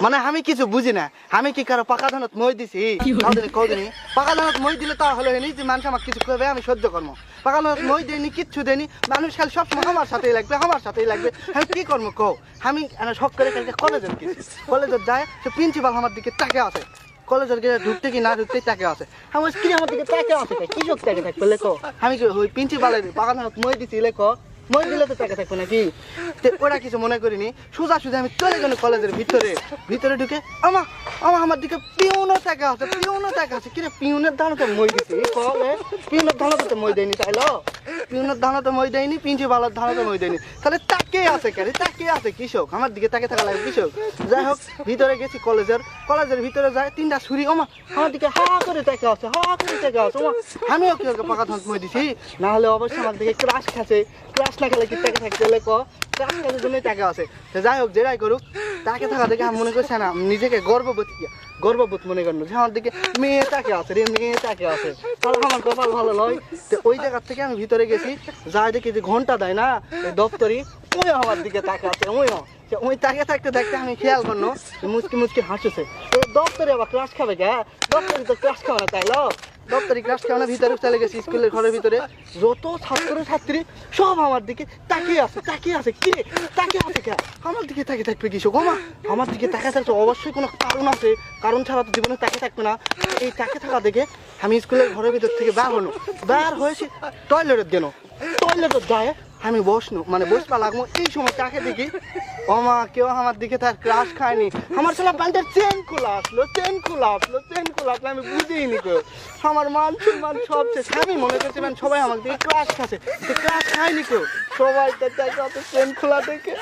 মানে আমি কিছু বুঝি না, আমি কি কারো পাকা ধানত মই দিছি? কদিনই পাকা ধানত মই দিলে তাহলে হয়নি যে মানুষ আমাকে কিছু করবে আমি সহ্য করবো। পাকা ধানত মই দেয়নি, কিচ্ছু দেয়নি, মানুষ খালি সবসময় আমার সাথেই লাগবে, আমার সাথেই লাগবে। আমি কি করবো কও? আমি শখ করে কালকে কলেজে গেছি, কলেজে যায় সে প্রিন্সিপাল আমার দিকে তাকে আছে, কলেজের গিয়ে ঢুকতে কি না ঢুকতেই তাকে আছে। আমার স্ত্রী আমার দিকে তাকে আছে, কি শোক তাকে থাকবে লেখো? আমি ওই প্রিন্সিপালের পাকা ধানত মই দিছি লেখো, মই দিলে তো টাকা থাকবে নাকি? ওরা কিছু মনে করিনি, সোজা সোজা আমি চলে গেল কলেজের ভিতরে ঢুকে আমার দিকে পিউনের টাকা আছে, পিউনের টাকা আছে। কিরে পিউনের ধানতে মই দিছি? কলে পিউনের ধানতে তো মই দেয়নি, তাইলো পিউনের ধানতে মই দেয়নি, প্রিন্সিপালের ধানতে মই দেয়নি, তাহলে তাকে আছে কেন? তাকে আছে কৃষক, আমার দিকে তাকে থাকা লাগে কৃষক। যাই হোক ভিতরে গেছি কলেজের ভিতরে যায় তিনটা ছুরি, আমার দিকে হা করে টাকা আছে, হা করে টাকা আছে। আমিও কি পাকা ধান মই দিছি? না হলে অবশ্যই আমার দিকে ক্রাশ খাচ্ছে, ক্রাশ না খেলে কি টাকা থাকতে হলে ক্রাশ খাওয়ার জন্যই টাকা আছে। যাই হোক যেটাই করুক, তাকে থাকা দেখে আমি মনে করছি না নিজেকে গর্ববোধ মনে করলো যে আমার দিকে মেয়ে তাকে আছে রে, মেয়ে তাকে আছে, তাহলে আমার কপাল ভালো নয়। তো ওই জায়গার থেকে আমি ভিতরে গেছি, যাই দেখি যে ঘন্টা দেয় না দপ্তরি, ওই আমার দিকে তাকে আছে, ওই তাকে থাকতে থাকতে আমি খেয়াল করলো মুচকি হাসছে। দপ্তরে আবার ক্রাশ খাবে কে? দপ্তরি তো ক্রাশ খাবে না, তাইলো দপ্তরি ক্লাস কেমন ভিতরে চলে গেছি, স্কুলের ঘরের ভিতরে যত ছাত্রী সব আমার দিকে তাকিয়ে আছে কি তাকিয়ে আছে কে? আমার দিকে তাকিয়ে থাকবে কি শোক? আমার দিকে তাকিয়ে থাকছে অবশ্যই কোনো কারণ আছে, কারণ ছাড়া তো জীবনে তাকিয়ে থাকবে না। এই তাকিয়ে থাকা দেখে আমি স্কুলের ঘরের ভিতর থেকে বের হয়েছি টয়লেটের জন্য। টয়লেটের যায় আমি বসবা লাগবো, এই সময় তাকে দেখি কেউ আমার দিকে তার ক্রাশ খায়নি, আমার ছেলে প্যান্টের চেন খোলা আসলো, আমি বুঝিনি কেউ, আমার মান সম্মান সব শেষ। আমি মনে করছি সবাই আমার দিকে ক্রাশ খাচ্ছে, ক্রাশ খায়নি কেউ, সবাই তার চেন খোলা দেখে